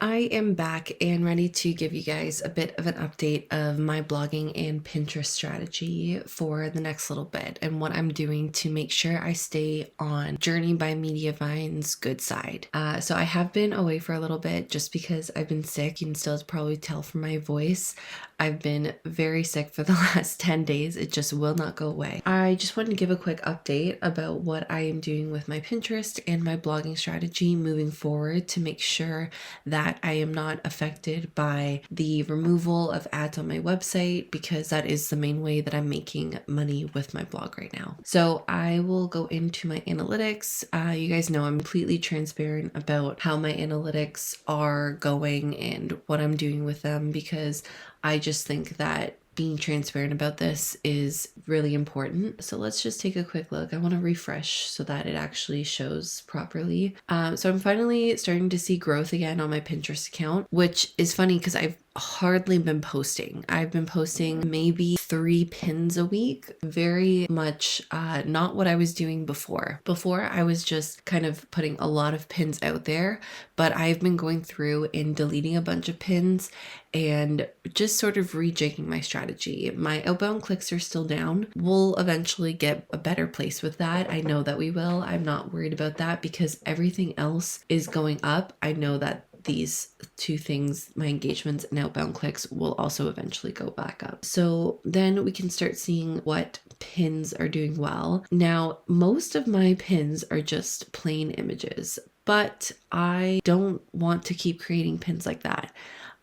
I am back and ready to give you guys a bit of an update of my blogging and Pinterest strategy for the next little bit and what I'm doing to make sure I stay on Journey by Mediavine's good side. So I have been away for a little bit just because I've been sick. You can still probably tell from my voice. I've been very sick for the last 10 days. It just will not go away. I just wanted to give a quick update about what I am doing with my Pinterest and my blogging strategy moving forward to make sure that I am not affected by the removal of ads on my website, because that is the main way that I'm making money with my blog right now. So I will go into my analytics. You guys know I'm completely transparent about how my analytics are going and what I'm doing with them, because I just think that being transparent about this is really important. So let's just take a quick look. I want to refresh so that it actually shows properly. So I'm finally starting to see growth again on my Pinterest account, which is funny because I've hardly been posting. I've been posting maybe 3 pins a week. Very much not what I was doing before. Before I was just kind of putting a lot of pins out there, but I've been going through and deleting a bunch of pins and just sort of rejigging my strategy. My outbound clicks are still down. We'll eventually get a better place with that. I know that we will. I'm not worried about that because everything else is going up. I know that these two things, my engagements and outbound clicks, will also eventually go back up. So then we can start seeing what pins are doing well. Now, most of my pins are just plain images, but I don't want to keep creating pins like that.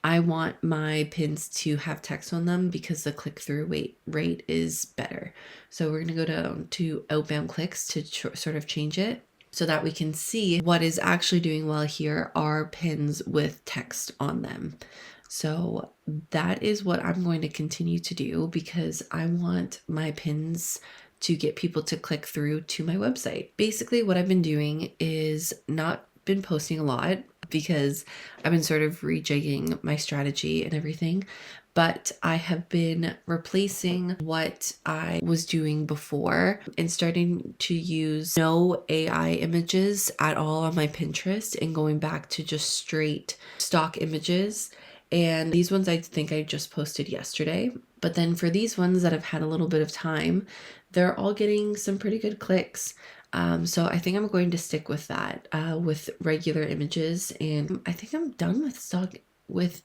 I want my pins to have text on them because the click-through rate is better. So we're going to go down to outbound clicks to sort of change it, so that we can see what is actually doing well here are pins with text on them. So that is what I'm going to continue to do because I want my pins to get people to click through to my website. Basically, what I've been doing is not been posting a lot because I've been sort of rejigging my strategy and everything. But I have been replacing what I was doing before and starting to use no AI images at all on my Pinterest and going back to just straight stock images. And these ones I think I just posted yesterday. But then for these ones that have had a little bit of time, they're all getting some pretty good clicks. So I think I'm going to stick with that with regular images. And I think I'm done with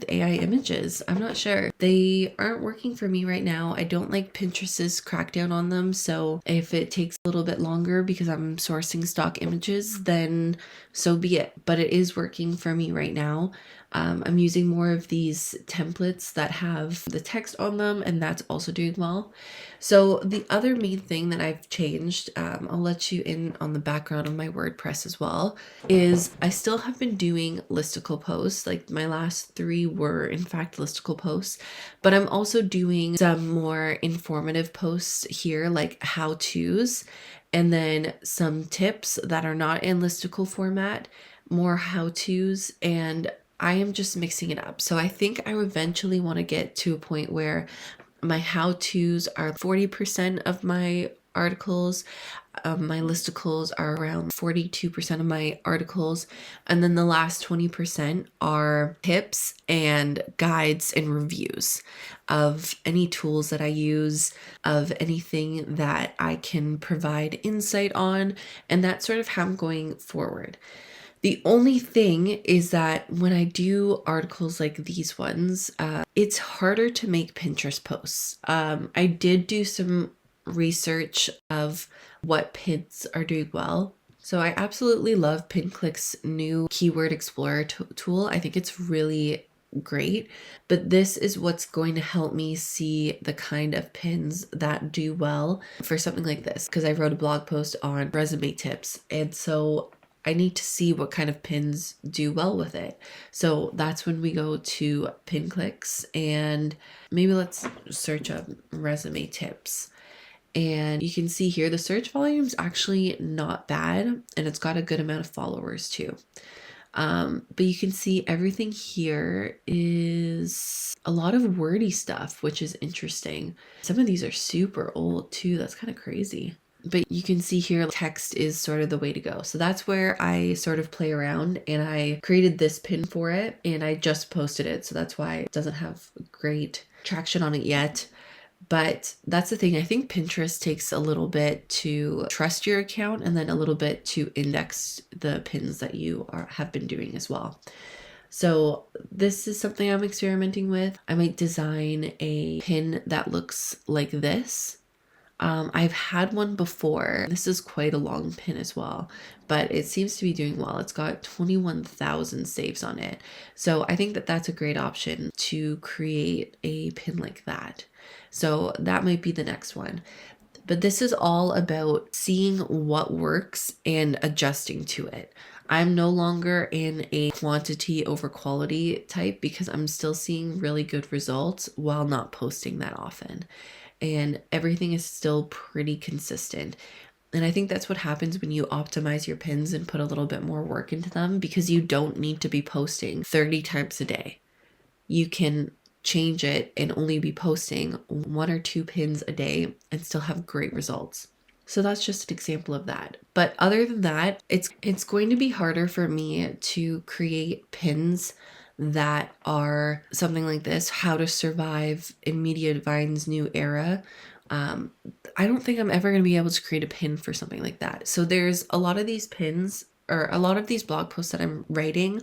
AI images. I'm not sure. They aren't working for me right now. I don't like Pinterest's crackdown on them. So if it takes a little bit longer because I'm sourcing stock images, then so be it. But it is working for me right now. I'm using more of these templates that have the text on them, and that's also doing well. So the other main thing that I've changed, I'll let you in on the background of my WordPress as well, is I still have been doing listicle posts. Like my last 3 were in fact listicle posts, but I'm also doing some more informative posts here, like how-tos, and then some tips that are not in listicle format, more how-tos, and I am just mixing it up. So I think I eventually want to get to a point where my how-tos are 40% of my articles. My listicles are around 42% of my articles. And then the last 20% are tips and guides and reviews of any tools that I use, of anything that I can provide insight on. And that's sort of how I'm going forward. The only thing is that when I do articles like these ones, it's harder to make Pinterest posts. I did do some research of what pins are doing well. So I absolutely love PinClick's new Keyword Explorer tool. I think it's really great, but this is what's going to help me see the kind of pins that do well for something like this, because I wrote a blog post on resume tips, and so I need to see what kind of pins do well with it. So that's when we go to pin clicks, and maybe let's search up resume tips. And you can see here the search volume is actually not bad, and it's got a good amount of followers too. But you can see everything here is a lot of wordy stuff, which is interesting. Some of these are super old too. That's kind of crazy. But you can see here text is sort of the way to go. So that's where I sort of play around, and I created this pin for it and I just posted it. So that's why it doesn't have great traction on it yet. But that's the thing. I think Pinterest takes a little bit to trust your account and then a little bit to index the pins that you have been doing as well. So this is something I'm experimenting with. I might design a pin that looks like this. I've had one before. This is quite a long pin as well, but it seems to be doing well. It's got 21,000 saves on it. So I think that that's a great option to create a pin like that. So that might be the next one. But this is all about seeing what works and adjusting to it. I'm no longer in a quantity over quality type because I'm still seeing really good results while not posting that often. And everything is still pretty consistent. And I think that's what happens when you optimize your pins and put a little bit more work into them, because you don't need to be posting 30 times a day. You can change it and only be posting 1 or 2 pins a day and still have great results. So that's just an example of that. But other than that, it's going to be harder for me to create pins that are something like this: how to survive in Mediavine's new era. I don't think I'm ever going to be able to create a pin for something like that. So there's a lot of these pins, or a lot of these blog posts that I'm writing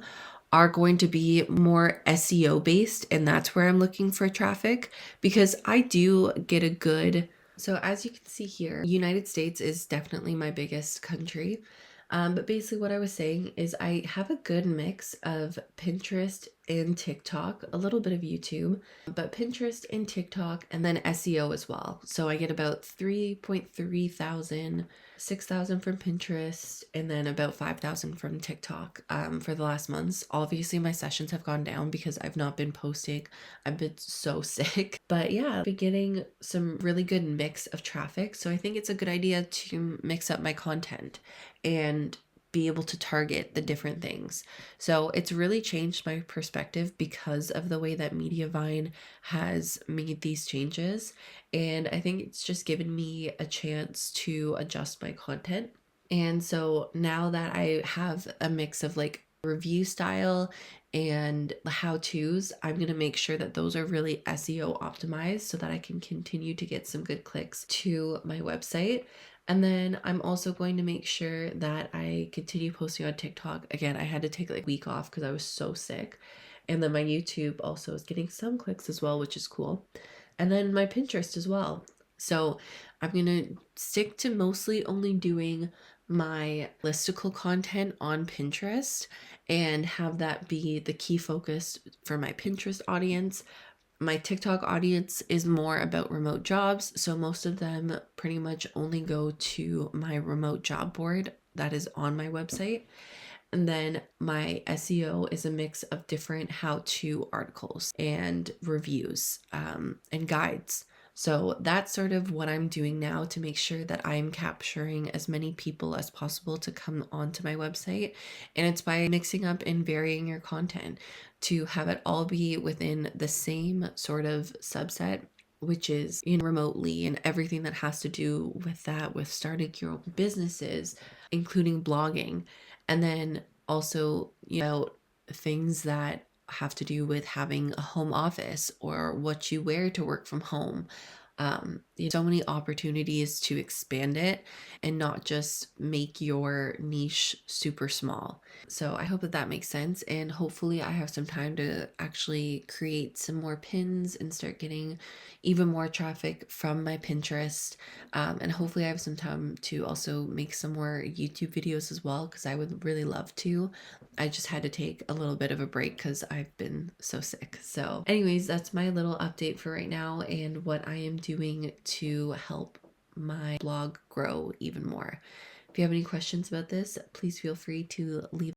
are going to be more SEO based, and that's where I'm looking for traffic, because I do get a good. So as you can see here, United States is definitely my biggest country. But basically what I was saying is I have a good mix of Pinterest and TikTok, a little bit of YouTube, but Pinterest and TikTok, and then SEO as well. So I get about 3.3 thousand, 6,000 from Pinterest, and then about 5,000 from TikTok for the last months. Obviously my sessions have gone down because I've not been posting. I've been so sick. But yeah, I've been getting some really good mix of traffic. So I think it's a good idea to mix up my content and be able to target the different things. So it's really changed my perspective because of the way that Mediavine has made these changes. And I think it's just given me a chance to adjust my content. And so now that I have a mix of like review style and how to's, I'm going to make sure that those are really SEO optimized so that I can continue to get some good clicks to my website. And then I'm also going to make sure that I continue posting on TikTok. Again, I had to take like a week off because I was so sick. And then my YouTube also is getting some clicks as well, which is cool. And then my Pinterest as well. So I'm going to stick to mostly only doing my listicle content on Pinterest and have that be the key focus for my Pinterest audience. My TikTok audience is more about remote jobs, so most of them pretty much only go to my remote job board that is on my website. And then my SEO is a mix of different how-to articles and reviews and guides. So that's sort of what I'm doing now to make sure that I'm capturing as many people as possible to come onto my website. And it's by mixing up and varying your content to have it all be within the same sort of subset, which is remotely and everything that has to do with that, with starting your own businesses, including blogging. And then also, things that have to do with having a home office or what you wear to work from home. So many opportunities to expand it and not just make your niche super small. So I hope that that makes sense. And hopefully I have some time to actually create some more pins and start getting even more traffic from my Pinterest. And hopefully I have some time to also make some more YouTube videos as well, because I would really love to. I just had to take a little bit of a break because I've been so sick. So anyways, that's my little update for right now and what I am doing to help my blog grow even more. If you have any questions about this, please feel free to leave